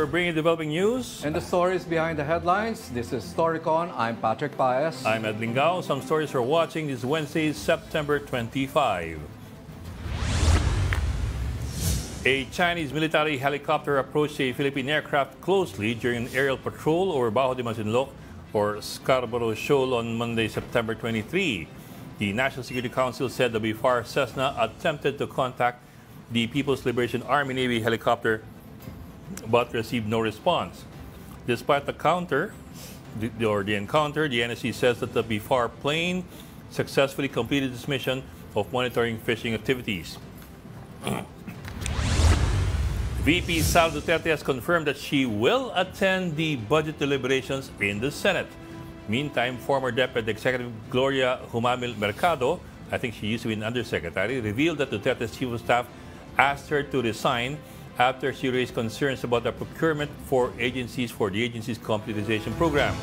bringing developing news. And the stories behind the headlines. This is Storycon. I'm Patrick Paez. I'm Ed Lingao. Some stories for watching this Wednesday, September 25. A Chinese military helicopter approached a Philippine aircraft closely during an aerial patrol over Bajo de Masinloc or Scarborough Shoal on Monday, September 23. The National Security Council said the BFAR Cessna attempted to contact the People's Liberation Army Navy helicopter but received no response. Despite the encounter, the NSC says that the BFAR plane successfully completed its mission of monitoring fishing activities. VP Sara Duterte has confirmed that she will attend the budget deliberations in the Senate. Meantime, former Deputy Executive Gloria Humamil Mercado, I think she used to be an undersecretary, revealed that Duterte's chief of staff asked her to resign after she raised concerns about the procurement for the agency's computerization program.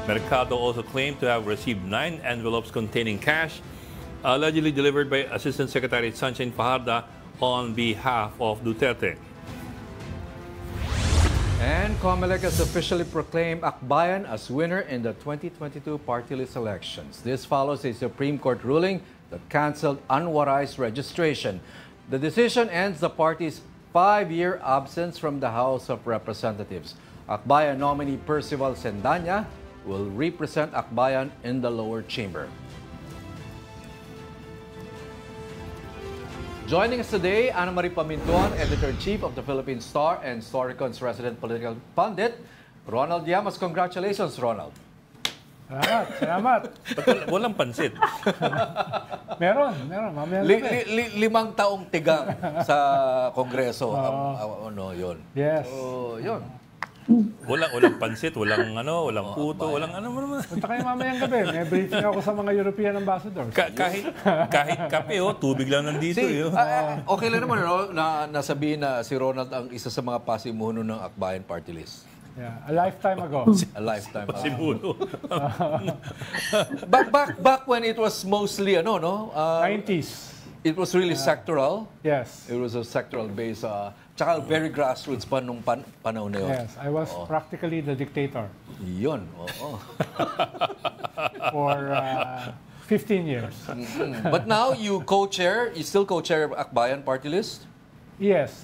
Mercado also claimed to have received 9 envelopes containing cash, allegedly delivered by Assistant Secretary Sunshine Fajarda on behalf of Duterte. And COMELEC has officially proclaimed Akbayan as winner in the 2022 party list elections. This follows a Supreme Court ruling that canceled unwarized registration. The decision ends the party's 5-year absence from the House of Representatives. Akbayan nominee Percival Sendanya will represent Akbayan in the lower chamber. Joining us today, Ana Marie Pamintuan, Editor-in-Chief of the Philippine Star and Storycon's resident political pundit, Ronald Llamas. Congratulations, Ronald. Salamat. Walang pansit. Meron. Mamaya 5 taong tigang sa Kongreso. Yun. Yes. Yun. Walang pansit, walang puto, walang Punta kayo mamayang gabi. May briefing ako sa mga European ambassadors. kahit kape, tubig lang nandito. Okay lang naman na nasabihin na si Ronald ang isa sa mga pasimuno ng Akbayan Party List. Yeah, a lifetime ago. A lifetime ago. Pasimuno. back when it was mostly 90s. It was really sectoral. Yes. It was a sectoral base. Tsaka very grassroots pa nung panahon na yun. Yes, I was practically the dictator. Yun, oo. For 15 years. But now you still co-chair Akbayan Party List? Yes,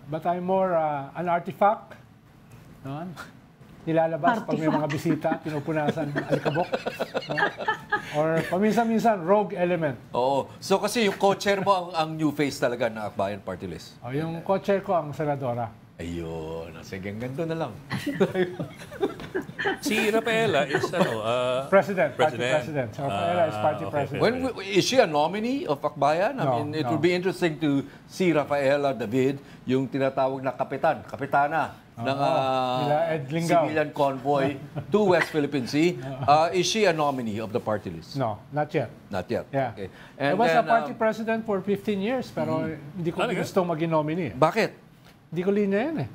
but I'm more an artifact. No? Nilalabas pag may mga bisita, pinupunasan alikabok. No? Or paminsan-minsan, rogue element. Oo. So kasi yung co-chair mo ang new face talaga ng Akbayan Party List? Yung co-chair ko ang senadora. Ayun. Sige, ganito na lang. Si Rafaela is President. Party president. So Rafaela is party president. Is she a nominee of Akbayan? It would be interesting to see Rafaela David, yung tinatawag na kapitana ng civilian convoy to West Philippine Sea. Is she a nominee of the party list? No, not yet. Not yet. Yeah. Okay. I was a party president for 15 years, pero hindi ko gusto maging nominee. Bakit? Hindi ko linya yan eh.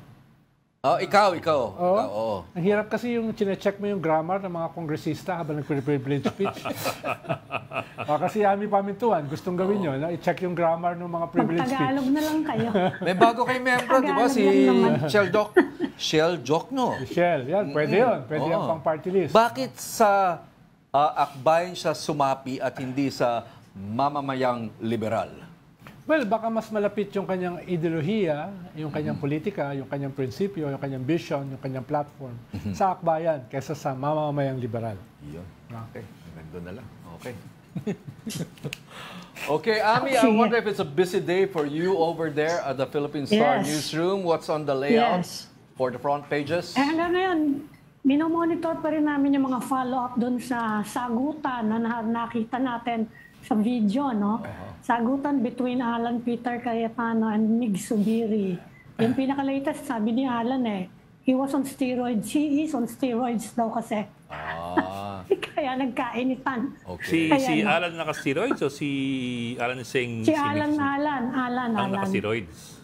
Ikaw. Oo. Ang hirap kasi yung chinecheck mo yung grammar ng mga kongresista habang nag-privilege speech. Kasi Ami Pamintuan, gustong gawin yun. I-check yung grammar ng mga privilege speech. Magtagalog na lang kayo. May bago kay membro, di ba? Si Shell Jokno. Shell, yan. Pwede yun. Pwede yung pang party list. Bakit sa Akbayan siya sumapi at hindi sa mamamayang liberal? Well, baka mas malapit yung kanyang ideolohiya, yung kanyang politika, yung kanyang prinsipyo, yung kanyang vision, yung kanyang platform sa Akbayan kaysa sa mamamayang liberal. Yun. Okay. Nandun na lang. Okay. Okay, Ami, I wonder if it's a busy day for you over there at the Philippine Star newsroom. What's on the layout for the front pages? Hanggang ngayon, minomonitor pa rin namin yung mga follow-up doon sa sagutan na nakita natin sa video, no? Sagutan between Alan Peter Cayetano and Mig Subiri. Yung pinaka-latest, sabi ni Alan he was on steroids. He is on steroids daw kasi. Kaya nagkainitan. Okay. Si Alan naka-steroids o si Alan is saying... Si Alan. Ang naka-steroids.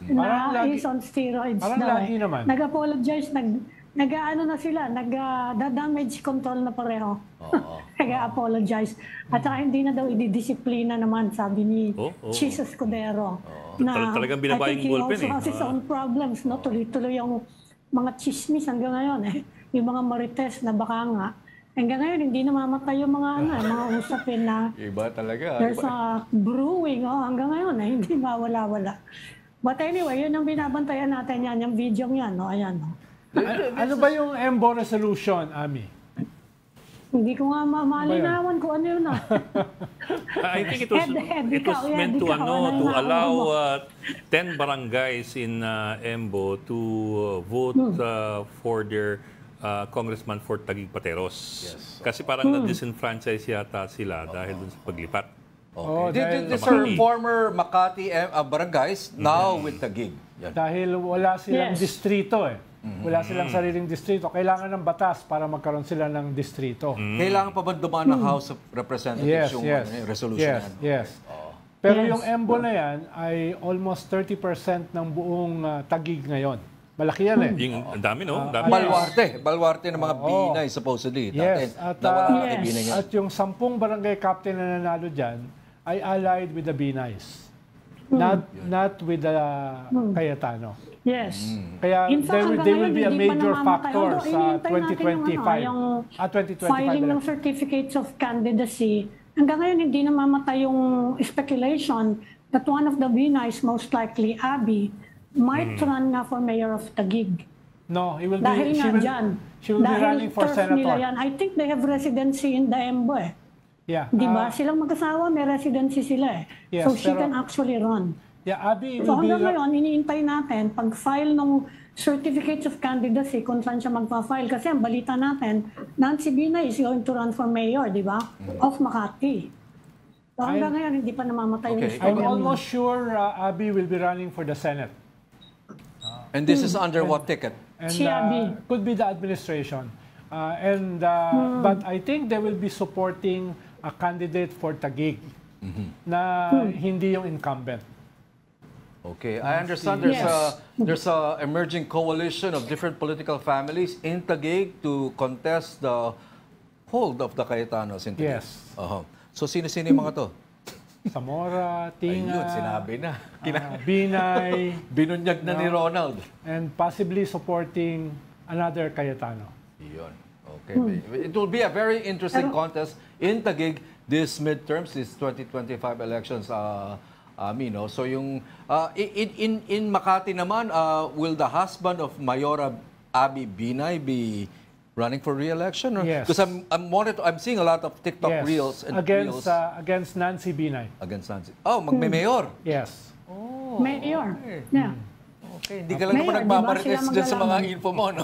He's on steroids parang daw. lagi naman. Nag-apologize, nag-ano na sila, nag-damage control na pareho. Nag-apologize. At saka hindi na daw ididisiplina naman, sabi ni Jesus Escudero. Talagang binabayang ballpen I think he also has his own problems, no? Tuloy-tuloy yung mga chismis hanggang ngayon eh. Yung mga marites na baka nga. Hanggang ngayon, hindi namamatay yung mga, mga usapin na Iba talaga. there's a brewing. Hanggang ngayon, hindi mawala-wala. But anyway, yun ang binabantayan natin yan, yung video yan. Ayan. Ano ba yung EMBO resolution, Ami? Hindi ko nga malinawan kung ano yun. I think it was meant to allow 10 barangays in Embo to vote for their congressman for Taguig Pateros. Yes. Kasi parang na-disenfranchise yata sila dahil dun sa paglipat. Okay. These are former Makati barangays, now with Taguig. Yan. Dahil wala silang Yes. distrito eh. Wala silang sariling distrito. Kailangan ng batas para magkaroon sila ng distrito. Kailangan pa ba dumaan ng House of Representatives yung resolution? Yes. Pero yung EMBO na yan ay almost 30% ng buong Taguig ngayon. Malaki yan eh. Yung ang dami, no? Dami. Balwarte ng mga binay, supposedly. Yes. Nawala na kay binay ngayon. At yung 10 barangay captain na nanalo dyan ay allied with the Binays. Not with the Cayetano. Yes. Kaya In fact, they will be a hindi pa major namamatay. factor Although, sa inihintay natin 2025. yung 2025 filing ng election. certificates of candidacy. Hanggang ngayon, hindi namamatay yung speculation that one of the Binays, most likely Abby, might run nga for mayor of Taguig. No, he will Dahil be, nga dyan. she will be running for turf nila senator. yan. I think they have residency in the Embo eh. Yeah. Di ba? Silang mag-asawa, may residency sila eh. Yes, So she pero- can actually run. Yeah, Abby So will be... hanggang ngayon, iniintay natin pag-file ng certificates of candidacy kung saan siya magpa-file. Kasi ang balita natin, Nancy Binay is going to run for mayor, di ba? Of Makati. So hanggang ngayon, hindi pa namamatay yung Okay. I'm story. almost sure Abby will be running for the Senate. And this is under what ticket? And Si Abby. could be the administration. But I think they will be supporting a candidate for Taguig na hindi yung incumbent. Okay, I understand there's a emerging coalition of different political families in Taguig to contest the hold of the Cayetanos in Taguig. Yes. So sino-sino yung mga to? Zamora, Ayun, Tinga, sinabi na. Binay, Binunyag na ni Ronald. and possibly supporting another Cayetano. Yun. Okay. It will be a very interesting contest in Taguig this midterms, this 2025 elections. Mino. So yung in Makati naman, will the husband of Mayora Abby Binay be running for re-election? Yes. Because I'm seeing a lot of TikTok reels and reels against Nancy Binay. against Nancy. Oh, magme-mayor. Yes. Mayor. Yeah. Okay, hindi ka lang naman Mayor, nagmamarites di ba? dyan sa mga Sila info mo, no?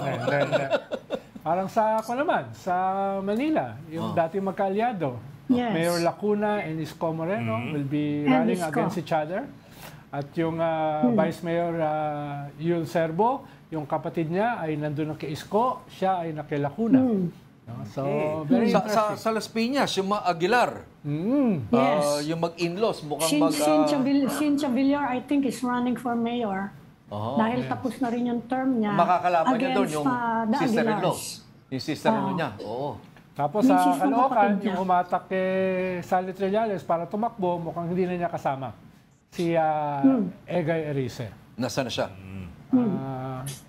Parang sa ako naman, sa Manila, yung dati magkaalyado. Yes. Mayor Lacuna and Isko Moreno will be running Isko. against each other. At yung Vice Mayor Yul Serbo, yung kapatid niya ay nandun na kay Isko, siya ay na kay Lacuna. No? So, very interesting. Sa Las Piñas, yung mga Aguilar, Yes. yung mag-in-laws, mukhang Cynthia Villar, I think, is running for mayor. Dahil tapos na rin yung term niya. makakalaban niya doon against, yung the sister-in-law. Aguilars. Yung sister-in-law niya. Oo. Tapos Yung sa sis ng Caloocan, kapatid niya. yung humatak kay Sally Trillanes para tumakbo, mukhang hindi na niya kasama. Si Egay Erice. Nasaan na siya?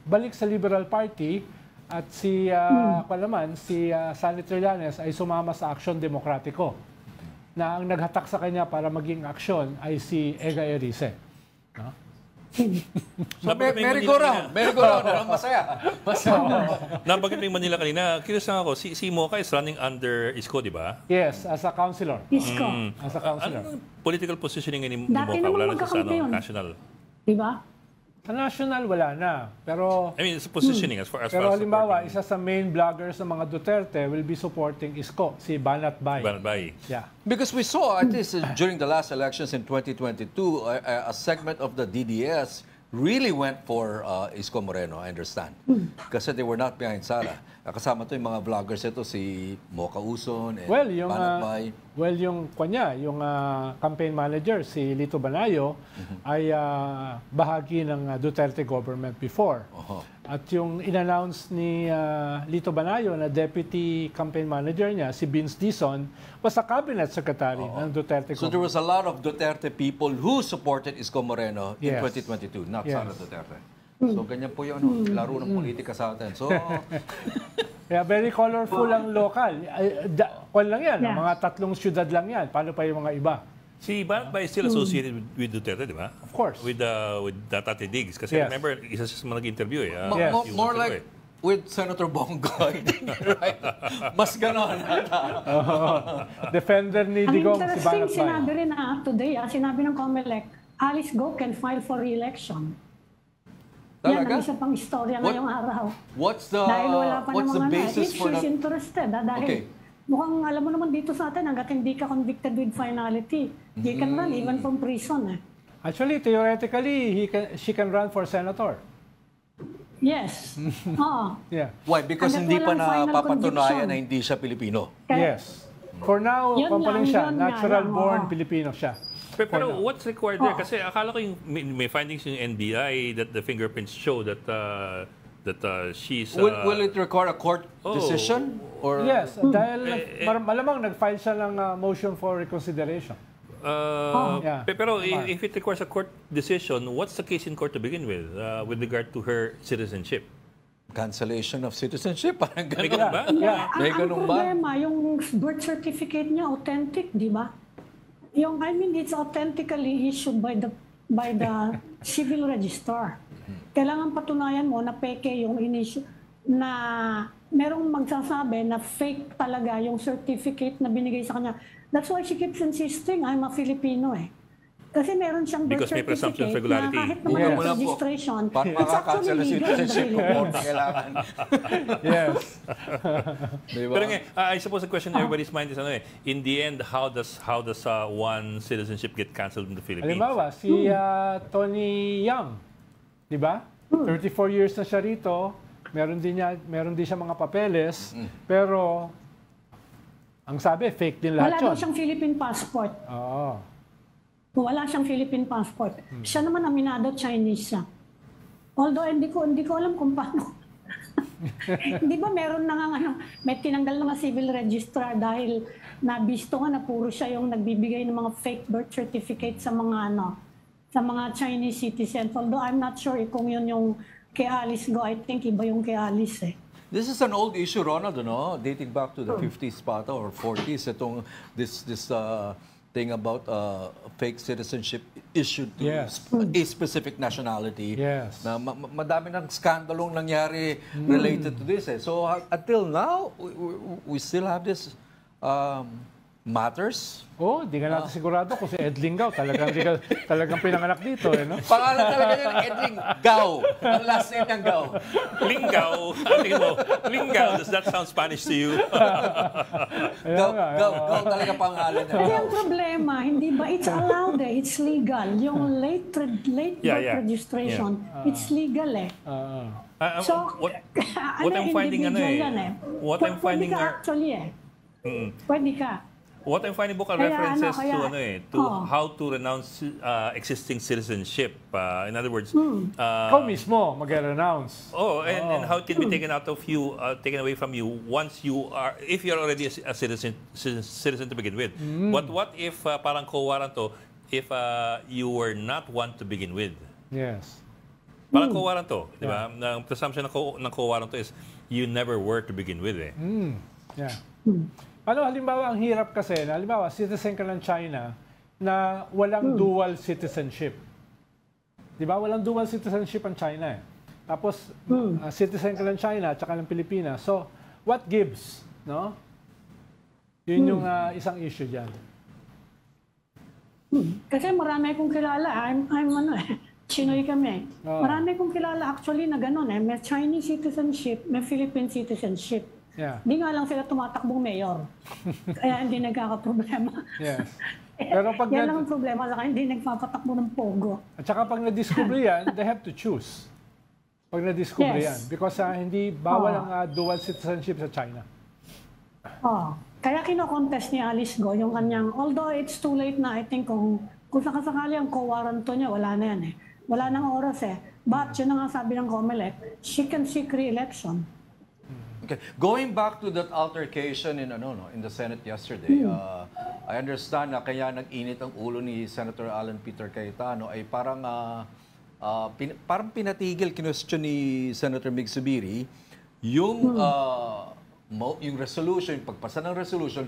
Balik sa Liberal Party at si Sally Trillanes ay sumama sa Aksyon Demokratiko. Na ang naghatak sa kanya para maging aksyon ay si Egay Erice. No? Merry-go-round. Merry-go-round. Masaya. Nabanggit mo yung Manila kanina. Curious lang ako, si Mocha is running under Isko, di ba? Yes, as a councilor. Isko. As a councilor. Anong political positioning ni Dati Mocha? naman Wala na siya sa magkakampi yun. national. Di ba? Sa national, wala na. Pero I mean, it's positioning as far as Pero halimbawa, supporting isa sa main vloggers ng mga Duterte will be supporting Isko, si Banat Bay. Banatbay. Yeah. Because we saw, at least during the last elections in 2022, a segment of the DDS really went for Isko Moreno, I understand. Kasi they were not behind Sara. Kasama to yung mga vloggers ito, si Mocha Uson and Well, yung Banat Bay. yung campaign manager si Lito Banayo ay bahagi ng Duterte government before. At yung in-announce ni Lito Banayo na deputy campaign manager niya, si Vince Dizon, was a cabinet secretary ng Duterte So there government. was a lot of Duterte people who supported Isko Moreno in Yes. 2022, not Yes. Sara Duterte. So, ganyan po yung laro ng politika sa atin. So, Yeah, very colorful ang local. Kwan lang yan, Yeah. mga 3 syudad lang yan. Paano pa yung mga iba? Si Banat ba is still associated with Duterte, di ba? Of course. With Tate Diggs. Kasi Yes. remember, isa siya sa mga nag-interview eh. Yes. few more months ago, like with Senator Bongoy. Right? Mas ganon. Defender ni Ang Digong, si interesting, Banat sinabi Bayan. rin today, sinabi ng COMELEC, Alice Go can file for re-election. Yan Talaga? ang isa pang istorya What? ngayong araw. What's the Dahil wala pa what's the namang basis if for she's that? interested. Dahil Okay. mukhang alam mo naman dito sa atin, hanggat hindi ka convicted with finality, you can run even from prison. Actually, theoretically, she can run for senator. Yes. Oo. Yeah. Why? Because Hanggat hindi pa walang final napapatunayan conviction. na hindi siya Pilipino. Kaya- Yes. For now, Yun kung pa rin lang, siya, yun nga natural-born lang, oo. Pilipino siya. Pero what's required there? Kasi akala ko yung may findings yung NBI that the fingerprints show that she's... Will it require a court Oh. decision? Or Yes, dahil malamang nag-file siya ng motion for reconsideration. Yeah. Pero if it requires a court decision, what's the case in court to begin with regard to her citizenship? cancellation of citizenship? Parang May ganun ganun ba? Yeah. May Ang ganun ba? problema, yung birth certificate niya authentic, di ba? Yung, I mean, it's authentically issued by the civil registrar. Kailangan patunayan mo na peke yung in-issue, na merong magsasabi na fake talaga yung certificate na binigay sa kanya. That's why she keeps insisting, I'm a Filipino eh. Kasi meron siyang birth Because may presumption of certificate na regularity. kahit naman Yes. yung registration, Paano it's makakancel actually ang legal in the citizenship Philippines. report na kailangan? Yes. Diba? Pero nga, I suppose the question in everybody's mind is, in the end, how does one citizenship get cancelled in the Philippines? Halimbawa, si Tony Yam, di ba? 34 years na siya rito, meron din siya mga papeles, pero ang sabi, fake din Wala lahat daw yun. siyang Philippine passport. Oo. Wala siyang Philippine passport. Siya naman aminado Chinese siya. Although hindi ko alam kung paano. Di ba meron na nga may tinanggal na nga civil registrar dahil nabisto nga na puro siya yung nagbibigay ng mga fake birth certificate sa mga sa mga Chinese citizens. Although I'm not sure kung yun yung kay Alice Go. I think iba yung kay Alice eh. This is an old issue, Ronald, no? Dating back to the 50s pata or 40s. Itong this thing about fake citizenship issued to Yes. a specific nationality. Yes. Na madami ng skandalong nangyari related to this. Eh. So until now, we still have this matters. Oh, di ka natin sigurado kung si Ed Linggau talagang pinanganak dito, eh, no? Pangalan talaga niya, Edwin Gao. Ang last name niyang Gao. Linggaw. Linggaw. Does that sound Spanish to you? Gao talaga pangalan niya. Kasi Gao. ang problema, hindi ba, it's allowed eh, it's legal. Yung late birth registration, it's legal eh. So, what I'm finding individual yan eh. what I'm finding Pwede ka are actually eh. Pwede ka. what I'm finding book are Kaya references to how to renounce existing citizenship. In other words, Ikaw mismo mag-renounce. and how it can be taken out of you, taken away from you once you are, if you're already a citizen to begin with. But what if parang co-waranto, if you were not one to begin with? Yes. Parang co-waranto, di ba? Ang presumption ng co-waranto is you never were to begin with eh. Yeah. Ano, halimbawa, ang hirap kasi, halimbawa, citizen ka ng China na walang dual citizenship. Di ba? Walang dual citizenship ang China eh. Tapos, citizen ka ng China at saka ng Pilipinas. So, what gives? No? Yun yung isang issue dyan. Kasi marami akong kilala. I'm Chinoy kami. Marami akong kilala actually na gano'n eh. May Chinese citizenship, may Philippine citizenship. Yeah. Hindi nga lang sila tumatakbong mayor. Kaya hindi nagkakaproblema. Yes. Pero pag yan lang ang problema, saka hindi nagpapatakbo ng pogo. At saka pag na-discover yan, they have to choose. Pag na-discover yan. Because hindi bawal ang dual citizenship sa China. Kaya kino-contest ni Alice Go yung kanyang, although it's too late na, I think kung sakasakali ang co-waranto niya, wala na yan eh. Wala nang oras eh. But yun na nga sabi ng COMELEC, she can seek re-election. Okay. Going back to that altercation in the Senate yesterday, I understand na kaya nag-init ang ulo ni Senator Alan Peter Cayetano ay parang parang pinatigil, kinwestiyon ni Senator Mig Zubiri yung yung resolution, yung pagpasa ng resolution,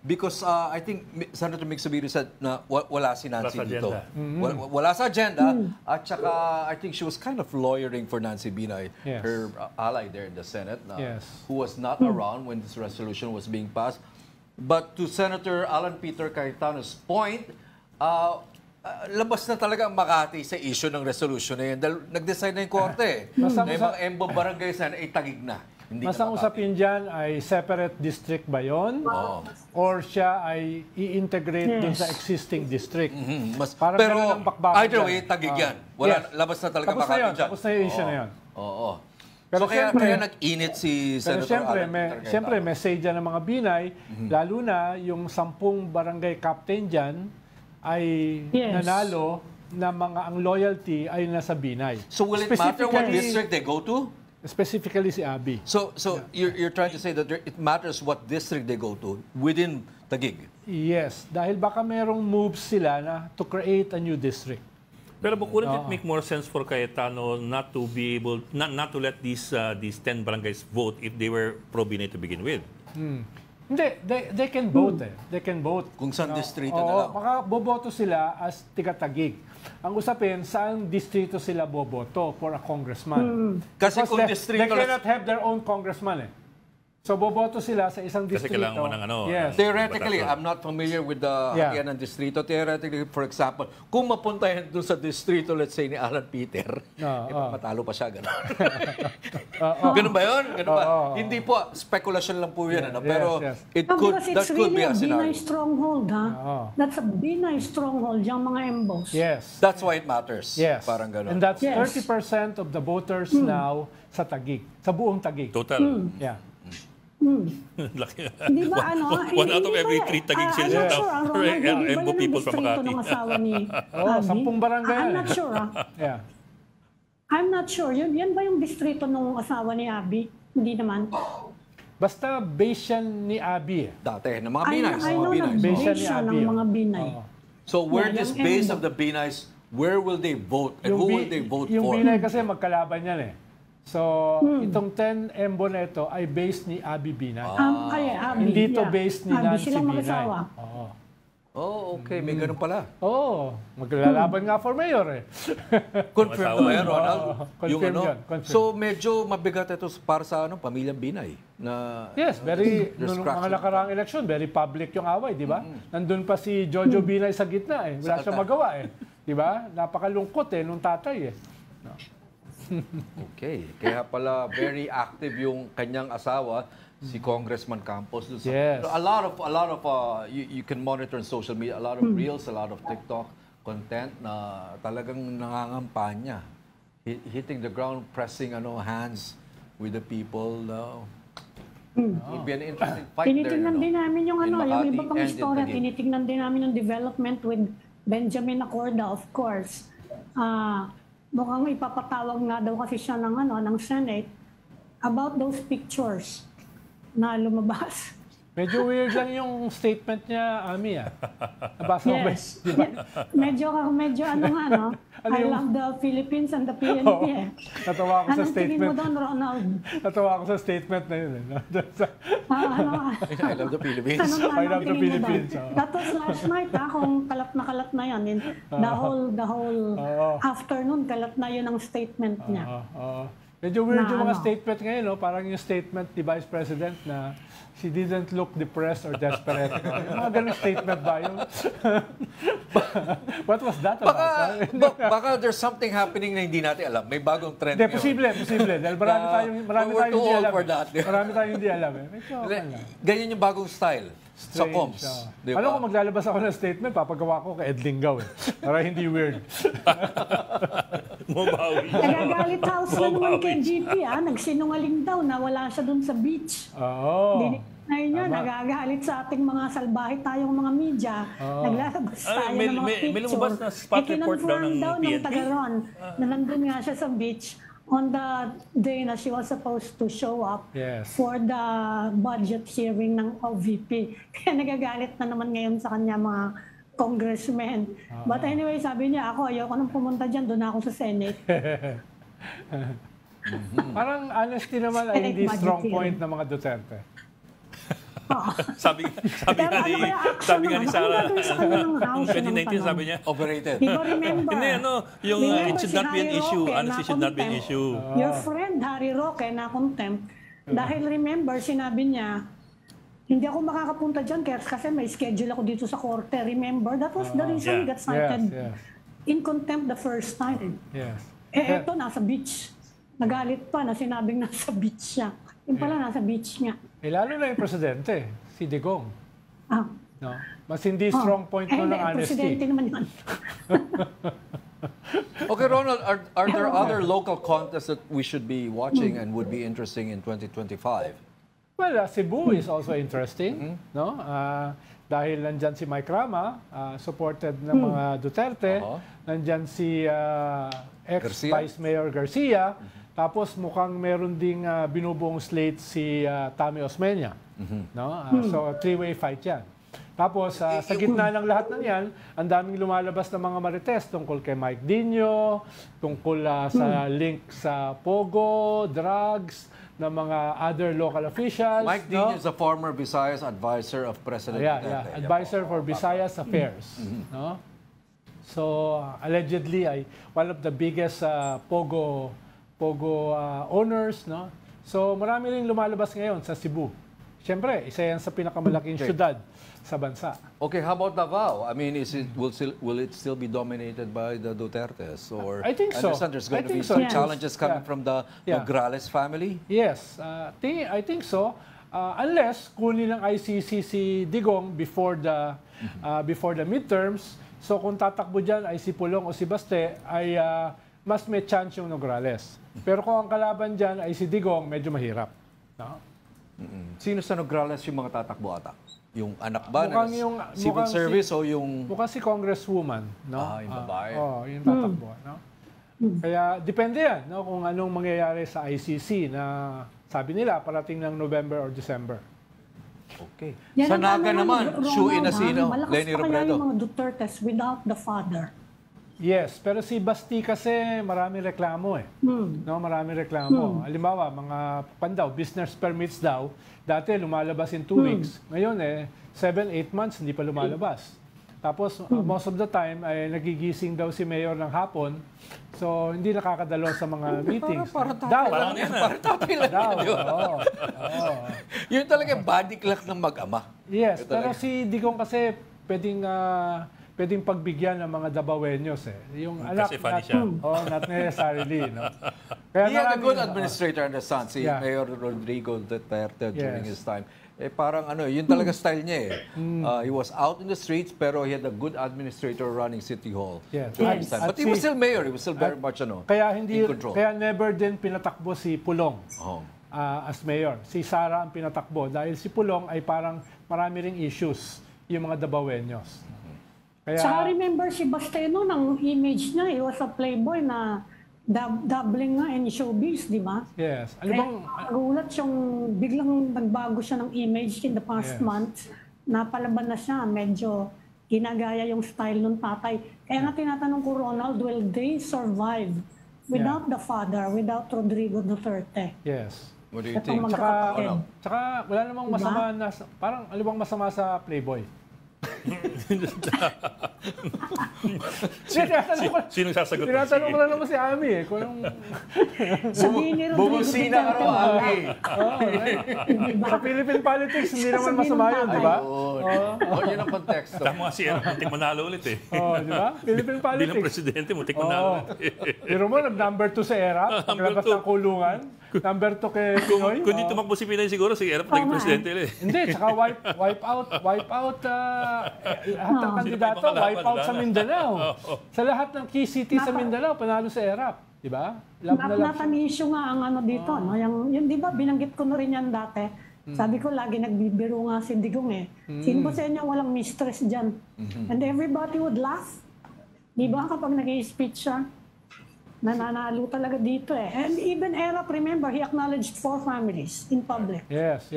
because I think Senator Mig Zubiri said na wala si Nancy Wala sa dito. agenda. Wala sa agenda. At saka I think she was kind of lawyering for Nancy Binay, Yes. her ally there in the Senate, Yes. who was not around when this resolution was being passed. But to Senator Alan Peter Cayetano's point, labas na talaga ang Makati sa issue ng resolution na yan. Dahil nag-decide na yung korte. Na yung mga Embo barangays na ay tagig na. Hindi Mas na ang Makati. usapin dyan ay separate district ba yun? Or siya ay i-integrate dun sa existing district? Parang Pero ganun ang bakbakan either dyan. way, tagig yan. Wala, Yes. labas na talaga Tapos na Makati yun. dyan. Tapos na yung issue na yun. Oo. Pero So kaya siyempre- nag-init si Pero Senator siyempre, Alan Peter Cayetano. siyempre message dyan ng mga Binay, lalo na yung 10 barangay captain dyan ay Yes. nanalo na mga ang loyalty ay nasa Binay. So will it matter what Specifically- district they go to? Specifically si Abby. So you're trying to say that it matters what district they go to within Taguig? Yes, dahil baka merong moves sila na to create a new district. Pero wouldn't it make more sense for Cayetano not to be able, not to let these 10 barangays vote if they were pro-Binay to begin with? Hindi, they can vote eh. They can vote. Kung saan distrito na Oo, lang. baka boboto sila as tiga-Taguig. Ang usapin, saan distrito sila boboto for a congressman? Kasi Because kung they distrito cannot have their own congressman eh. So boboto sila sa isang Kasi distrito. kailangan mo ng ano, Yes. Theoretically, Batasyon. I'm not familiar with the Yeah. hatian ng distrito. Theoretically, for example, kung mapunta yan doon sa distrito, let's say, ni Alan Peter, matalo pa siya, gano'n. Ganun ba yun? Ganun ba? Hindi po, speculation lang po yan. Ano? Yes, Pero yes. Because that it's could really be a a Binay scenario. stronghold, ha? That's a Binay stronghold, yung mga embos. Yes. That's why it matters. Yes. Parang gano'n. And that's Yes. 30% of the voters now sa Taguig. Sa buong Taguig. Total. Yeah. Laki. Di ba ano? One out of every 3 Taguig I'm not sure, citizens Ronald, hindi ba Embo yun ang people from distrito Makati. ng asawa ni Oo, Abby? 10 barangay I'm yan not eh. sure, ha? Yeah. I'm not sure. Yan ba yung distrito ng asawa ni Abby? Hindi naman. Basta base yan ni Abby eh. Dati, ng mga I Binays. know mga na Binays. Base base ni siya Abby, ng oh. mga Binay. Oo. So where Yeah, this yung base Embo. of the Binays, where will they vote? And who will they vote yung for? Binay kasi magkalaban yan eh. So, itong 10 embo na ito ay based ni Abby Binay. Abby, Hindi to yeah. based ni Abby, Nancy silang Binay. mag-asawa. Oo. Oh, okay. May ganun pala. Oo, maglalaban nga for mayor eh. Confirm Masawa ba yan, yun. Ronald? Confirm yun, confirm. So, medyo mabigat ito para sa pamilyang Binay. Na, Yes, very, There's nung cracks mga in- nakaraang election, very public yung away, di ba? Nandun pa si Jojo Binay sa gitna eh. Wala siya magawa eh. Di ba? Napakalungkot eh, nung tatay eh. Okay. Kaya pala very active yung kanyang asawa, si Congressman Campos. Yes. A lot of you can monitor on social media, a lot of reels, a lot of TikTok content na talagang nangangampanya. Hitting the ground, pressing hands with the people. It'll be an interesting fight there. Tinitingnan din namin yung In yung Makati iba pang and in istorya. Taguig. Tinitingnan din namin yung development with Benjamin Acorda, of course. Mukhang ipapatawag nga daw kasi siya ng Senate about those pictures na lumabas. Medyo weird lang yung statement niya, Ami ah. Nabasa mo ba? Yes. Medyo no? Ano I yung- love the Philippines and the PNP. eh. Natawa ako sa Anong tingin mo statement. doon, Ronald? Natawa ako sa statement na yun. I love the Philippines. I love the tingin mo doon? Philippines, oh. That was last night, kung kalat na yan. The whole afternoon, kalat na yun ang statement niya. Medyo weird Na yung mga ano? statement ngayon, no? Parang yung statement ni Vice President na she didn't look depressed or desperate. Yung mga ganung statement ba yun? What was that about? Baka there's something happening na hindi natin alam. May bagong trend Hindi, posible. Dahil marami we're tayong too hindi old alam. for that. Marami tayong hindi alam. Medyo okay lang. Ganyan yung bagong style sa Strange, comms. oh. Di ba? Alam ko, maglalabas ako ng statement, papagawa ko kay Ed Lingaw eh. Para hindi weird. Mabawi. Nagagalit house na naman kay GP, nagsinungaling daw na wala siya dun sa beach. Oo. Ngayon yun, nagagalit sa ating mga salbahe tayong mga media. Naglalabas tayo may- ng mga may picture. lumabas na spot report daw ng ng PNP. taga-ron na nandun nga siya sa beach on the day na she was supposed to show up Yes. for the budget hearing ng OVP. Kaya nagagalit na naman ngayon sa kanya mga congressmen. But anyway, sabi niya, ayoko nang pumunta dyan, doon ako sa Senate. Parang honesty naman ay hindi strong point ng mga Duterte. sabi nga ni Sara, noong 2019 sabi niya, Overrated. Di ba remember? Hindi, yung it should not be an issue. Honestly, should not be an issue. Your friend, Harry Roque, na-contempt. Dahil remember, sinabi niya, hindi ako makakapunta dyan kasi may schedule ako dito sa korte. Remember, that was the reason he got cited in contempt the first time. Yes. Eto, nasa beach. Nagalit pa na sinabing nasa beach siya. Yung pala, nasa beach niya. Lalo na yung presidente, si Digong. No? Mas hindi strong point mo ng honesty. Presidente naman yun. Okay, Ronald, are there other local contests that we should be watching and would be interesting in 2025? Well, Cebu is also interesting. No? Dahil nandyan si Mike Rama, supported ng mga Duterte. Nandyan si ex-Vice Mayor Garcia. Tapos mukhang meron ding binubuong slate si Tommy Osmeña. No? So, three-way fight yan. Tapos, sa gitna ng lahat ng yan, ang daming lumalabas ng mga marites tungkol kay Mike Dino, tungkol sa link sa Pogo, drugs, ng mga other local officials. Mike Dino is a former Visayas advisor of President Duterte. Advisor for Visayas Affairs. No? So, allegedly, ay one of the biggest Pogo owners, no? So marami ring lumalabas ngayon sa Cebu. Siyempre, isa yan sa pinakamalaking syudad sa bansa. Okay, how about Davao? I mean, will it still be dominated by the Dutertes? Or I think so. I understand there's going to be so. some challenges coming from the Nograles family? Yes, I think so. Unless kunin ng ICC si Digong before the midterms. So kung tatakbo dyan ay si Pulong o si Baste, ay mas may chance yung Nograles. Pero kung ang kalaban dyan ay si Digong, medyo mahirap. No? Sino sa Nograles yung mga tatakbo ata? Yung anak ba mukhang na yung, civil service o yung... Mukhang si Congresswoman. No? Yung babae. Yung tatakbo. No? Kaya depende yan no? Kung anong mangyayari sa ICC na sabi nila parating ng November or December. Okay. Sa Naga naman, shoe-in na sino? Lenny Robredo. Malakas pa kaya yung mga Dutertes without the father. Yes, pero si Basti kasi marami reklamo No, marami reklamo. Halimbawa, mga business permits daw, dati lumalabas in 2 weeks. Ngayon 7-8 months hindi pa lumalabas. Tapos most of the time ay nagigising daw si Mayor ng hapon. So hindi nakakadalo sa mga meetings. Parang yun talaga body clock ng mag-ama. Yes, pero si Digong kasi pwedeng pagbigyan ng mga Dabawenyos Yung anak, kasi funny siya. Not necessarily. No? Kaya he had a good administrator in the son, si Mayor Rodrigo Duterte during his time. Parang yun talaga style niya He was out in the streets pero he had a good administrator running City Hall during his time. But he was still mayor, he was still very much in control. Kaya never din pinatakbo si Pulong as mayor. Si Sara ang pinatakbo dahil si Pulong ay parang marami ring issues yung mga Dabawenyos. Saka remember si Basteno ng image niya, he was a playboy na doubling nga in showbiz, di ba? Yes. Nagulat yung biglang nagbago siya ng image in the past months. Napalaban na siya, medyo ginagaya yung style ng tatay. Kaya nga tinatanong ko, Ronald, will they survive without the father, without Rodrigo Duterte? Yes. What do you think? Tsaka wala namang masama na, parang bang masama sa playboy? Sino sasagot? Tinatanong ko na naman si Ami Bumusina ka raw, Ami. Sa Philippine politics, hindi naman masama yun, di ba? Yun ang konteksto. Tama nga siya, muntik manalo ulit di ba? Philippine politics. Bilang presidente, muntik manalo ulit. Pero mo, nag-number 2 sa ERAP, paglabas ng kulungan. Number 2 kay Pinoy. Kung di tumakbo si Pinoy siguro, si ERAP naging presidente ulit. Hindi, tsaka wipe out lahat ng kandidato, wipe out sa Mindanao. Sa lahat ng key cities sa Mindanao, panalo sa ERAP. Di ba? Natanisyo nga ang dito. No? Yung di ba, binanggit ko na rin yan dati. Sabi ko, lagi nagbibiro nga si Digong Sino ba sa inyo walang mistress dyan? And everybody would laugh. Di ba kapag nag-i-speech siya? Nananalo talaga dito And even ERAP, remember, he acknowledged 4 families in public. Yes.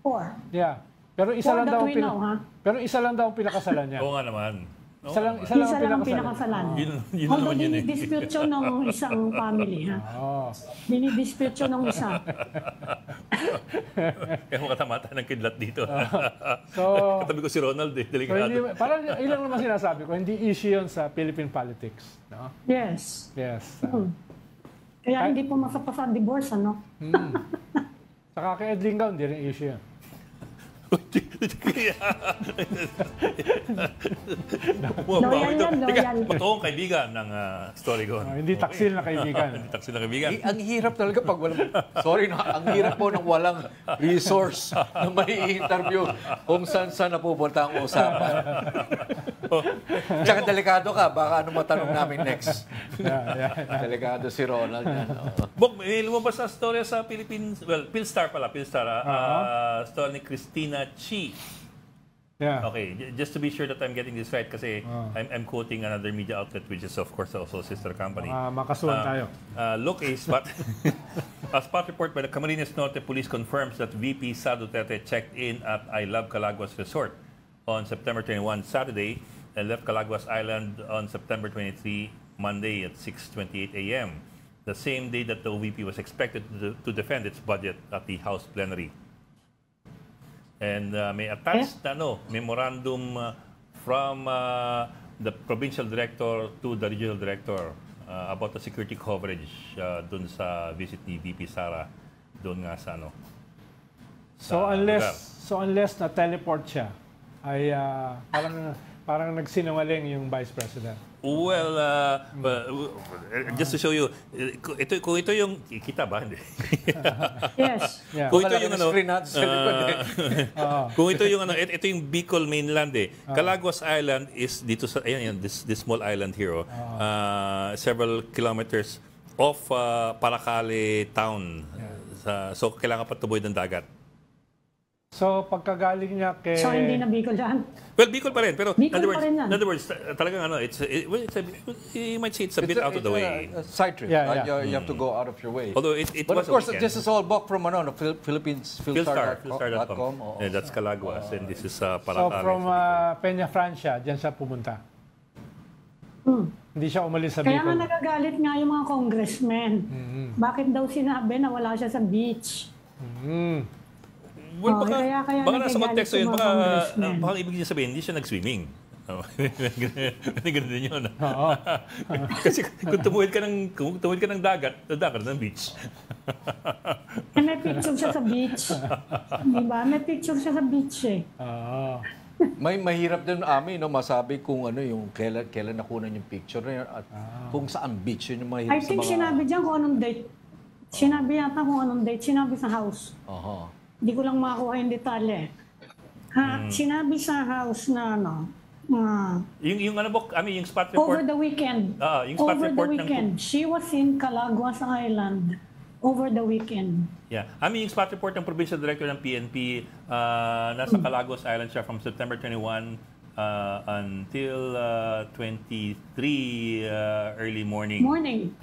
4. Yeah. Pero isa For lang that daw we know, ha? Pero isa lang daw ang pinakasalan niya. Oo nga naman. Oo Isa lang, naman. isa lang Isa ang lang ang pinakasalan. pinakasalan. Yun Although naman yun eh. dinidispute yun ng isang family, ha? Oo. Dinidispute yun ng isa. Kaya makatamata ng kidlat dito. So, Katabi ko si Ronald eh. so Delikado. hindi, parang ilang naman sinasabi ko, hindi issue yun sa Philippine politics. No? Yes. Yes. Kaya hindi pumasok pa sa divorce, ano? Saka kay Ed Lingao, hindi rin issue yan. Loyal yan, loyal. Totoong kaibigan ng story ko. Hindi taksil na kaibigan. Hindi taksil na kaibigan. Ang hirap talaga pag walang, sorry na, ang hirap po ng walang resource na may interview kung saan napupunta ang usapan. Tsaka delikado ka, baka ano matanong namin next. Delikado si Ronald yan. Bok, may lumabas na story sa Philippines, well, Philstar pala, Philstar. Story ni Christina Chi. Yeah. Okay, just to be sure that I'm getting this right kasi I'm quoting another media outlet which is of course also a sister company. Makasuhan tayo. Look, a spot report by the Camarines Norte Police confirms that VP Sara Duterte checked in at I Love Calaguas Resort on September 21, Saturday, and left Calaguas Island on September 23, Monday at 6:28 a.m. The same day that the VP was expected to defend its budget at the House plenary. And may attached memorandum from the provincial director to the regional director about the security coverage dun sa visit ni VP Sara dun nga sa So unless na teleport siya, ay parang nagsinungaling yung Vice President. Well, just to show you, kung ito yung kita ba? Hindi. Yes. Yeah. Kung ito yung kung ito yung ito yung Bicol mainland eh. Calaguas Island is dito sa this small island here several kilometers off Paracale town. So kailangan pa tuboy ng dagat. So pagkagaling niya kay... So hindi na Bicol yan. Well, Bicol pa rin, pero Bicol pa rin yan. in other words, talagang you might say it's a bit out of the way. Side trip. Yeah. You have to go out of your way. Although it But was of course, a weekend. this is all booked from Philippines, Philstar.com. Yeah, that's Calaguas, and this is So Paracale. from Peña Francia, diyan siya pumunta. Hindi siya umalis sa Kaya nga Bicol. nagagalit nga yung mga congressmen. Bakit daw sinabi na wala siya sa beach? Well, kaya baka nasa nagagalit konteksto yung yun, mga congressmen. baka ibig niya sabihin, hindi siya nag-swimming. Ganun din yun. Kasi kung tumuhid ka ng dagat ng beach. May picture siya sa beach. Di ba? May picture siya sa beach eh. May mahirap din masabi kung yung kailan nakunan yung picture na yun at kung saan beach yun yung mahirap I think sinabi diyan kung anong date. Sinabi yata kung anong date. Sinabi sa house. Hindi ko lang makakuha yung detalye. Sinabi sa house na yung spot report. over the weekend. Yung spot Over the report weekend. She was in Calaguas Island over the weekend. Yeah. Yung spot report ng provincial director ng PNP, nasa Calaguas Island siya from September 21 until 23 early morning. Morning.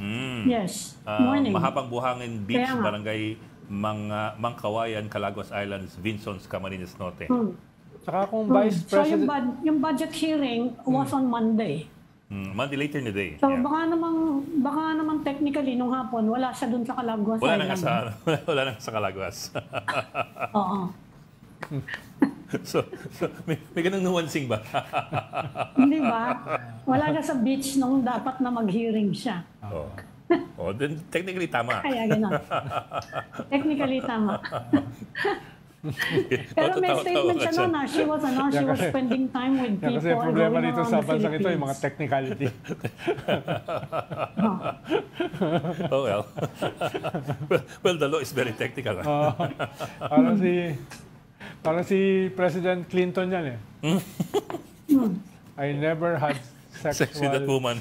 Yes. Morning. Mahabang Buhangin Beach, Kaya nga. Barangay Mangkawayan, Calaguas Islands, Vinsons, Camarines Norte. Saka kung Vice So President... yung budget hearing was on Monday. Monday later in the day. So baka naman technically nung hapon wala siya dun sa Calaguas Wala Island. wala na sa Calaguas. Oo. so may ganung nuansing ba? Hindi ba? Wala siya sa beach nung dapat na mag-hearing siya. Then technically tama. Kaya gano'n. Technically tama. Pero may statement siya noon na she was spending time with people. Kasi problema going dito around sa the bansang ito, yung mga Philippines. technicality. Oh well. Well, the law is very technical. Parang si President Clinton yan eh. I never had Sex with that woman.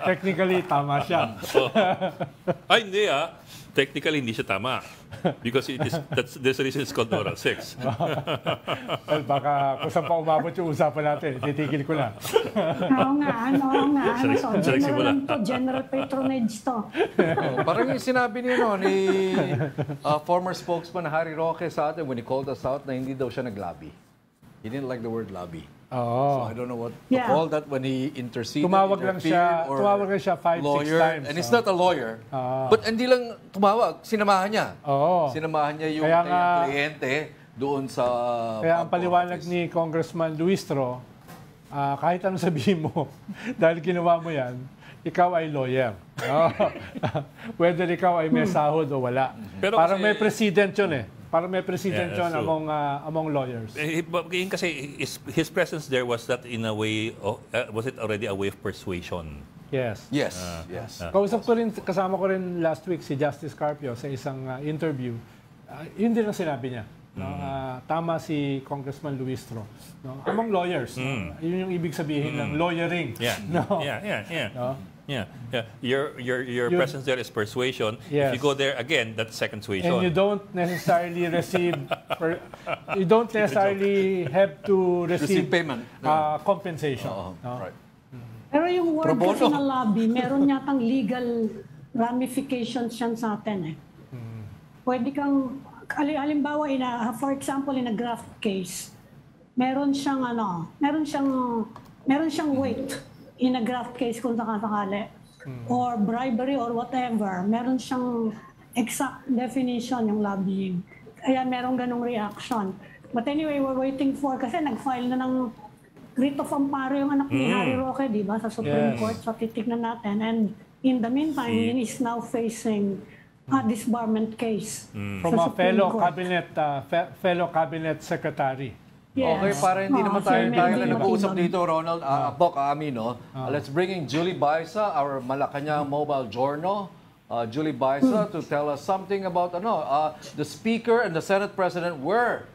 Technically, tama siya. Ay, hindi Technically, hindi siya tama. Because there's a reason it's called oral sex. Well, baka kung saan pa umabot yung usapan natin, titigil ko na. Oo nga. General patronage to. Parang yung sinabi niya ni former spokesman Harry Roque sa atin when he called us out na hindi daw siya nag-lobby. He didn't like the word lobby. So I don't know what to call that when he interceded. Tumawag lang siya 5-6 times. And he's not a lawyer. But hindi lang tumawag, sinamahan niya. Sinamahan niya yung kliyente doon sa Kaya ang paliwanag ni Congressman Luistro, kahit anong sabihin mo, dahil ginawa mo yan, ikaw ay lawyer. Whether ikaw ay may sahod o wala. Pero Parang kasi, may president yun Parang may president yun among lawyers. Kasi his presence there was that in a way, was it already a way of persuasion? Yes. Yes. Kasama ko rin last week si Justice Carpio sa isang interview. Yun din ang sinabi niya. Tama si Congressman Luistro. Among lawyers. Yun yung ibig sabihin ng lawyering. Your presence there is persuasion. Yes. If you go there again, that's second suasion. And you don't necessarily you don't necessarily have to receive payment. Compensation. Right. Pero yung word kasi na lobby, meron yatang legal ramifications yan sa atin Pwede kang, halimbawa, for example, in a graft case, meron siyang weight in a graft case kung sakasakali, or bribery or whatever, meron siyang exact definition yung lobbying. Kaya meron ganong reaction. But anyway, we're waiting for, kasi nag-file na ng writ of amparo yung anak ni Harry Roque, di ba, sa Supreme Court. So titignan natin. And in the meantime, he is now facing a disbarment case. From a fellow cabinet secretary. Yes. Okay, para hindi naman tayo na nag-uusap Matibag. dito, Ronald, Bok, Amino. Let's bring in Julie Baisa, our Malacanang Mobile Journal. Julie Baisa to tell us something about the Speaker and the Senate President were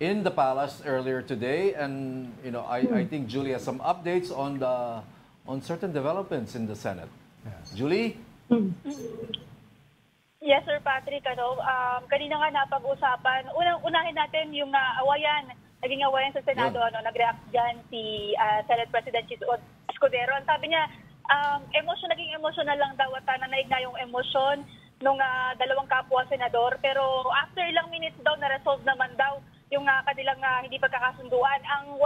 in the palace earlier today, and I think Julie has some updates on certain developments in the Senate. Yes. Julie? Yes, Sir Patrick. Kanina nga napag-usapan. Unahin natin yung naging awayan sa Senado. Nag-react dyan si Senate President Chis Escudero. Ang sabi niya, naging emotional lang daw at nanaig na yung emosyon ng dalawang kapwa senador. Pero after ilang minutes daw, na-resolve naman daw yung kanilang hindi pagkakasunduan. Ang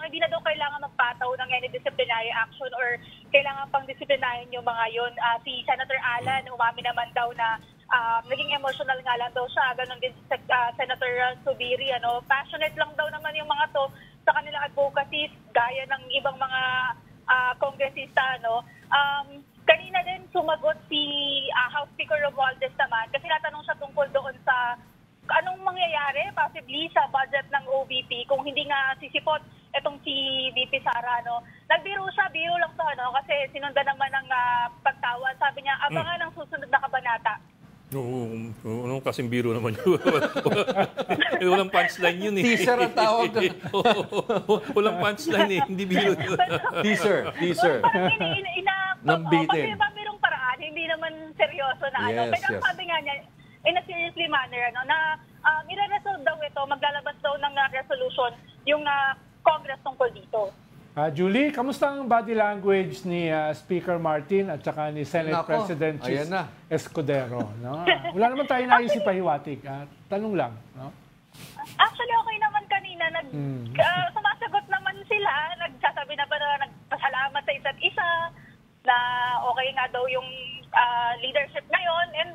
hindi na daw kailangan magpataw ng any disciplinary action or kailangan pang disiplinahin yung mga yun. Si Senator Alan, umami naman daw na naging emotional nga lang daw siya. Ganon din si Senator Subiri. Passionate lang daw naman yung mga to sa kanilang advocacies, gaya ng ibang mga kongresista. Kanina din sumagot si House Speaker Romualdez naman kasi natanong siya tungkol doon sa anong mangyayari possibly sa budget ng OVP kung hindi nga sisipot itong si VP Sara. Nagbiro siya, biro lang to kasi sinundan naman ng pagtawa. Sabi niya, abangan ang susunod na kabanata. Oo, kasing biro naman yun. Walang punchline yun Teaser ang tawag. Walang punchline hindi biro yun. Teaser. Kasi mayroong paraan, hindi naman seryoso na Pero sabi nga niya, in a seriously manner, na i-resolve daw ito, maglalabas daw ng resolution yung Congress tungkol dito. Julie, kamusta ang body language ni Speaker Martin at saka ni Senate President Chis Escudero? Wala naman tayo naisip pahiwatig. Tanong lang. Actually, okay naman kanina. Sumasagot naman sila. Nagsasabi na ba na nagpasalamat sa isa't isa na okay nga daw yung leadership ngayon. And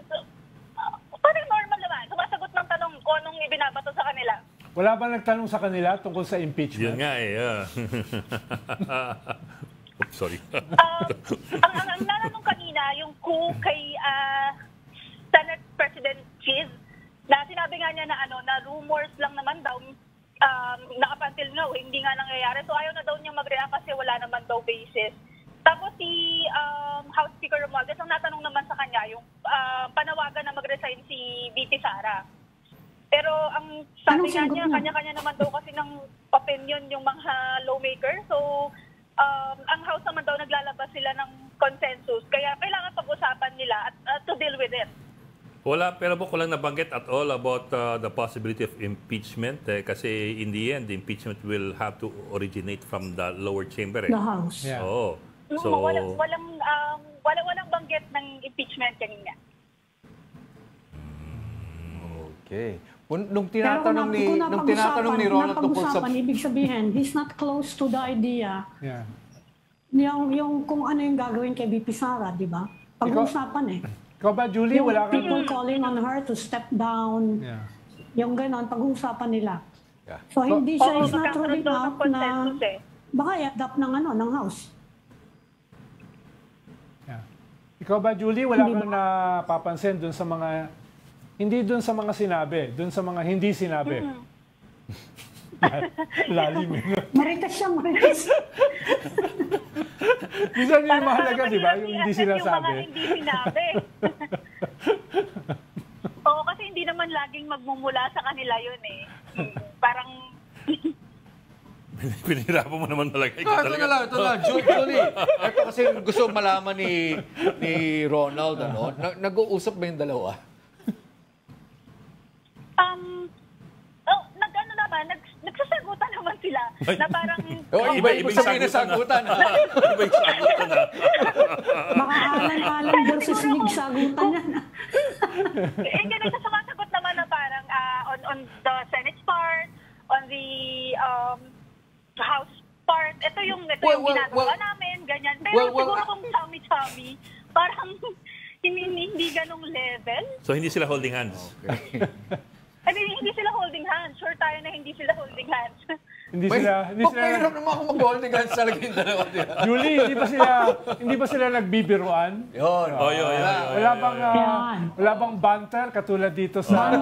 parang normal naman. Sumasagot ng tanong kung anong ibinabato sa kanila. Wala ba nagtanong sa kanila tungkol sa impeachment? Yun nga Oops, sorry. ang nananong kanina, yung coup kay Senate President Chis, na sinabi nga niya na rumors lang naman daw, na up until now, hindi nga nangyayari. So ayaw na daw niya mag-react kasi wala naman daw basis. Tapos si House Speaker Romualdez, ang natanong naman sa kanya, yung panawagan na mag-resign si VP Sara. Pero ang sabi niya, kanya-kanya naman daw kasi ng opinion yung mga lawmaker. So ang House naman daw naglalabas sila ng consensus. Kaya kailangan pag-usapan nila at to deal with it. Wala, pero ko lang nabanggit at all about the possibility of impeachment kasi in the end, the impeachment will have to originate from the lower chamber. The House. Yeah. Oo. So, Walang banggit ng impeachment kanina. Okay. Nung Pero tinatanong ni Ronald tungkol sa... ibig sabihin, he's not close to the idea. Yeah. Yung kung ano yung gagawin kay VP Sara, di ba? Pag-uusapan eh. Ikaw ba, Julie? Yung Wala people kang... calling on her to step down. Yeah. Yung ganon, pag-uusapan nila. Yeah. So, hindi siya, Oo, is not magkakaroon ruling daw ng out na consensus eh. baka i-adapt ng House. Yeah. Ikaw ba, Julie? Wala Hindi kang napapansin dun sa mga... Hindi dun sa mga sinabi, dun sa mga hindi sinabi. Lalim eh. Marites siya, marites. Minsan yung Para mahalaga, di ba? Yung hindi i-assess sinasabi. Yung mga hindi sinabi. Oo, kasi hindi naman laging magmumula sa kanila yun eh. Parang... pinahirapan mo naman talaga. Ito na lang. Julie. Ito kasi gusto malaman ni Ronald, ano? Nag-uusap ba yung dalawa? Nagsasagutan naman sila na parang... Iba sabihin na sagutan. Iba yung sagutan na. Baka alan-alan versus Mig sagutan yan. Ganun sa sumasagot naman na parang on the Senate part, on the House part, ito yung ginagawa namin, ganyan. Pero siguro kung chami-chami, parang hindi ganong level. So, hindi sila holding hands. Okay. Hindi sila holding hands. Sure tayo na hindi sila holding hands. Hindi sila... Mahirap naman ako mag-holding hands talaga yung dalawa. Julie, hindi ba sila nagbibiruan? Yun. Wala bang banter katulad dito sa...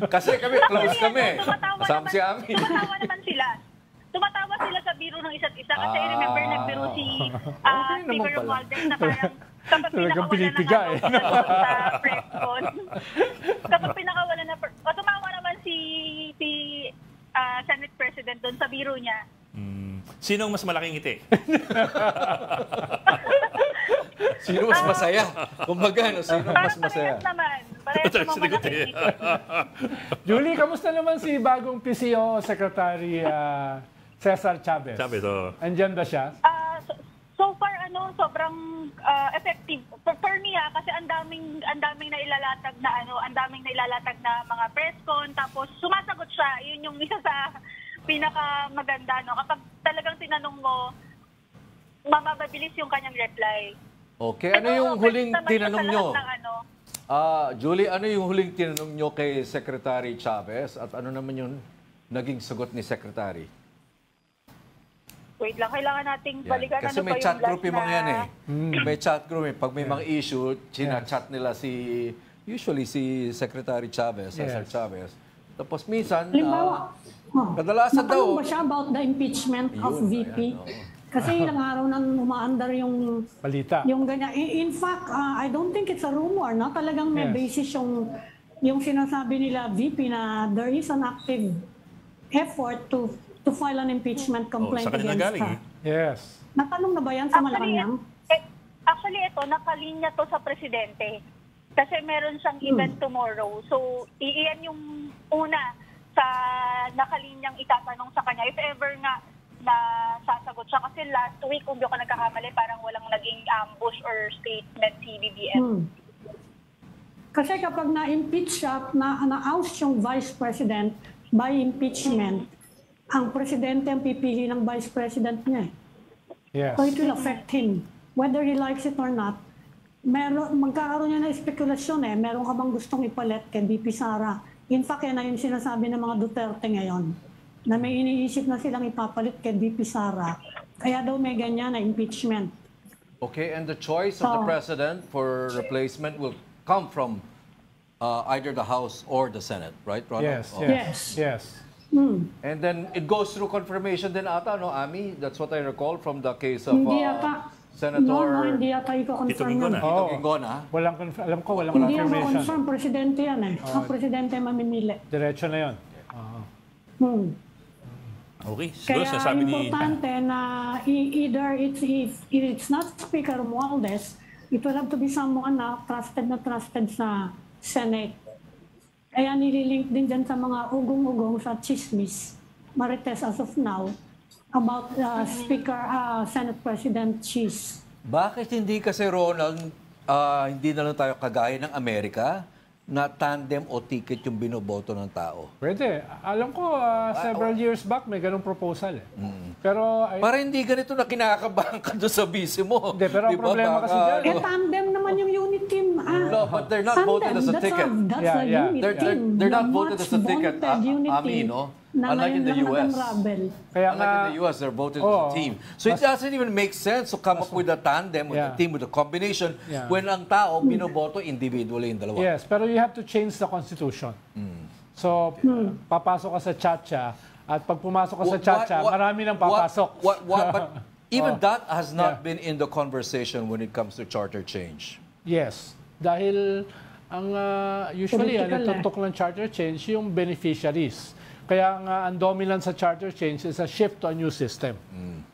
Kasi kami, close kami. Kasama si Ami. Tumatawa naman sila. Tumatawa sila sa biro ng isa't isa. Kasi remember, nagbiro si Speaker Romualdez na parang kapag pinakawala na sa press con. Kapag pinakawala na... tumawa naman si Senate President doon sa biro niya. Sinong mas malaking ngiti? Sino mas masaya? Kumbaga, sino mas masaya? Parehas naman malaking ngiti. Julie, kamusta naman si bagong PCO Secretary Cesar Chavez? Chavez, oo. Andyan ba siya? So far, sobrang effective. For me, kasi ang daming nailalatag na mga press con, tapos sumasagot siya. Yun yung isa sa pinakamaganda, no? Kapag talagang tinanong mo, mababilis yung kanyang reply. Okay, ano yung huling tinanong nyo? Julie, ano yung huling tinanong nyo kay Secretary Chavez at ano naman yung naging sagot ni Secretary? Wait lang, kailangan nating balikan Kasi may chat group yung mga yan eh. May chat group eh. Pag may mga issue, chinachat nila usually si Secretary Chavez, Cesar Chavez. Tapos minsan, kadalasan daw. Natanong ba siya about the impeachment of VP? Kasi ilang araw nang umaandar yung balita. Yung ganyan. In fact, I don't think it's a rumor, no? Talagang may basis yung sinasabi nila VP na there is an active effort to file an impeachment complaint against her. Yes. Natanong na ba yan sa Malacanang? Actually, ito, nakalinya to sa presidente. Kasi meron siyang event tomorrow. So, iyan yung una sa nakalinyang itatanong sa kanya. If ever nga na sasagot siya. Kasi last week, kung di ako nagkakamali, parang walang naging ambush or statement si BBM. Kasi kapag na-impeach siya, na-oust yung vice president by impeachment, ang presidente ang pipili ng vice president niya. Yes. So it will affect him. Whether he likes it or not, magkakaroon niya na spekulasyon eh. Meron ka bang gustong ipalit kay VP Sara? In fact, yan na yung sinasabi ng mga Duterte ngayon, na may iniisip na silang ipapalit kay VP Sara. Kaya daw may ganyan na impeachment. Okay, and the choice of the president for replacement will come from either the House or the Senate, right, Ronald? Yes. And then it goes through confirmation din ata, no, Ami? That's what I recall from the case of Hindi yata. Senator... No, hindi yata i-confirm Tito yan. Tito Gingon, ha? Alam ko, walang Hindi confirmation. yan confirm. Presidente yan eh. Ang presidente mamimili. Diretso na yun. Okay, siguro Kaya sinasabi ni... importante na either if it's not Speaker Romualdez, it will have to be someone na trusted sa Senate. Kaya nililink din dyan sa mga ugong-ugong sa chismis, Marites as of now, about Senate President Cheese. Bakit hindi kasi, Ronald, hindi na lang tayo kagaya ng Amerika na tandem o ticket yung binoboto ng tao? Pwede. Alam ko, several years back, may ganung proposal. Pero... Para hindi ganito na kinakabahan ka doon sa busy mo. Hindi, pero ang problema kasi dyan... Eh, tandem naman yung unit team. No, but they're not voted as a ticket. That's a unit team. They're not voted as a ticket. No? Unlike in the US. Kaya Unlike in the US, they're voted as a team. So it doesn't even make sense to come up with a tandem, with a team, with a combination, when ang tao binoboto individually yung dalawa. Yes, pero you have to change the Constitution. So, papasok ka sa Chacha, at pag pumasok ka sa Chacha, marami nang papasok. But even that has not been in the conversation when it comes to charter change. Yes, dahil ang usually nagtutok ng charter change yung beneficiaries. Kaya nga ang dominant sa charter change is a shift to a new system.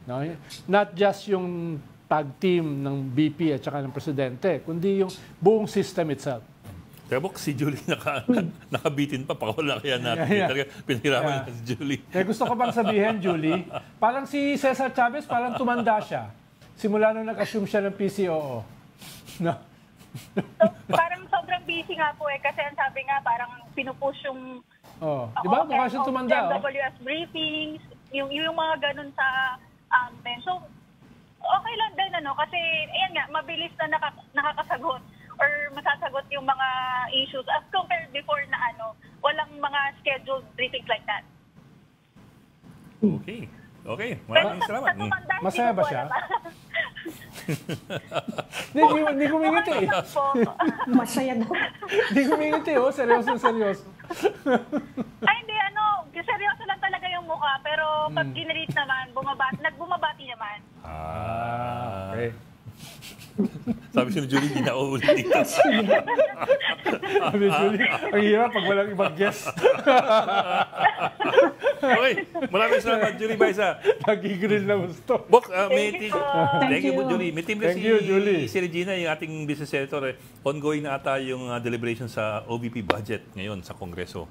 No? Not just yung tag team ng BP at saka ng presidente, kundi yung buong system itself. Kaya si Julie nakabitin pa, pakawala kaya natin. Pinahirapan si Julie. Kaya gusto ko bang sabihin, Julie, parang si Cesar Chavez, parang tumanda siya. Simula nung nag-assume siya ng PCOO. No? Parang sobrang busy nga po kasi ang sabi nga parang pinupush yung di ba? Mukha siyang tumanda. WS briefings, yung mga ganun sa amin. So, okay lang din, kasi, ayan nga, mabilis na nakakasagot or masasagot yung mga issues as compared before na walang mga scheduled briefings like that. Okay. Maraming salamat. Masaya ba siya? Hindi kumingiti eh. Masaya daw. Hindi kumingiti, seryoso. Ay, hindi, seryoso lang talaga yung mukha, pero pag ginread naman, nagbumabati naman. Okay. Sabi siya ni Julie, hindi na ako ulit dito. Sabi ni Julie, ang hirap pag walang ibang guest. Okay, maraming salamat, Julie Baisa. Nagigrill na gusto. Bok, Thank you, Julie. May team rin si Regina, yung ating business senator. Ongoing na ata yung deliberation sa OVP budget ngayon sa Kongreso.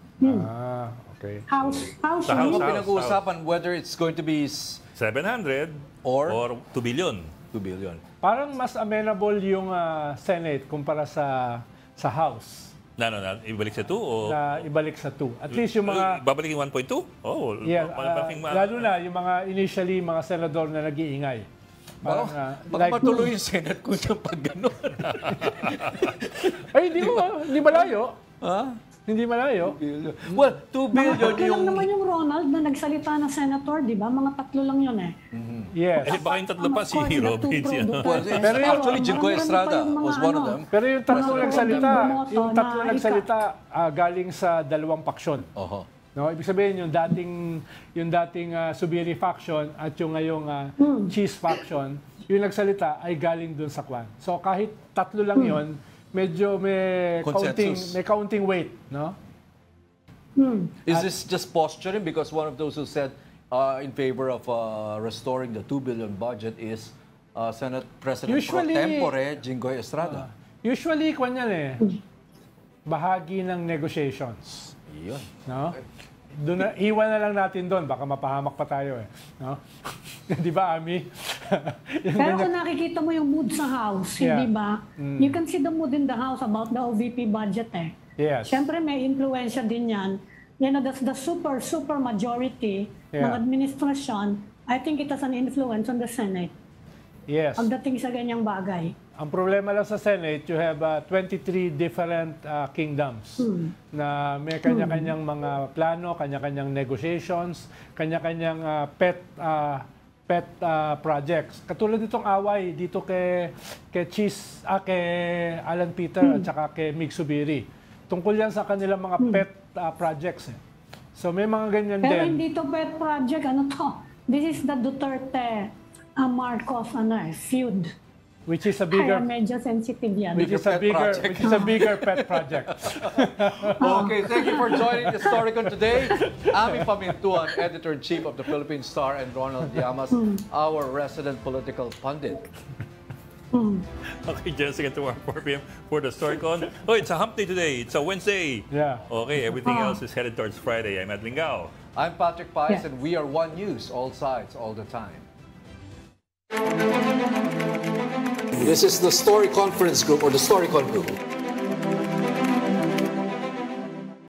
Okay. House. Ano pinag-uusapan whether it's going to be 700 or 2 billion. 2 billion. Parang mas amenable yung Senate kumpara sa House. Ibalik sa 2 o... Na ibalik sa 2. At least yung mga... Babalik yung 1.2? Oh, yeah, lalo na yung mga initially mga senador na nag-iingay. Parang, matuloy yung Senate kung yung pag gano'n. Ay, hindi malayo. Hindi malayo. Well, 2 billion Mga lang naman yung Ronald na nagsalita na senator, di ba? Mga 3 lang yun eh. Yes. Baka yung 3 pa si Robin. Pero actually, Jinggoy Estrada was one of them. Pero yung tatlo nagsalita, galing sa 2 paksyon. No, ibig sabihin yung dating Subiri faction at yung ngayong Cheese faction, yung nagsalita ay galing dun sa Kwan. So kahit 3 lang yon, medyo may counting weight, no? Is this just posturing? Because one of those who said in favor of restoring the 2 billion budget is Senate President pro tempore Jinggoy Estrada. Usually, kwan yan bahagi ng negotiations. Yun. No? Iwan na lang natin doon, baka mapahamak pa tayo no? Di ba, Ami? Pero kung nakikita mo yung mood sa House, hindi ba? You can see the mood in the House about the OVP budget Yes. Siyempre may influensya din yan. That's the super majority ng administrasyon. I think it has an influence on the Senate. Yes. Pagdating sa ganyang bagay. Ang problema lang sa Senate, you have 23 different kingdoms na may kanya-kanyang mga plano, kanya-kanyang negotiations, kanya-kanyang pet projects. Katulad nitong away dito kay Alan Peter at saka kay Mig Subiri. Tungkol yan sa kanilang mga pet projects. So may mga ganyan din. Pero hindi to pet project, This is the Duterte Marcos feud. Which is a Kaya bigger, medyo sensitive yan. which is a bigger pet project. Okay, thank you for joining the Storicon today. Ami Pamintuan, Editor-in-Chief of the Philippine Star, and Ronald Llamas, our resident political pundit. Okay, Jessica, tomorrow 4 p.m. for the Storicon. Oh, it's a hump day today. It's a Wednesday. Yeah. Okay, everything else is headed towards Friday. I'm Ed Lingao. I'm Patrick Paez, Yeah. and we are One News, all sides, all the time. This is the Story Conference Group, or the Storicon Group.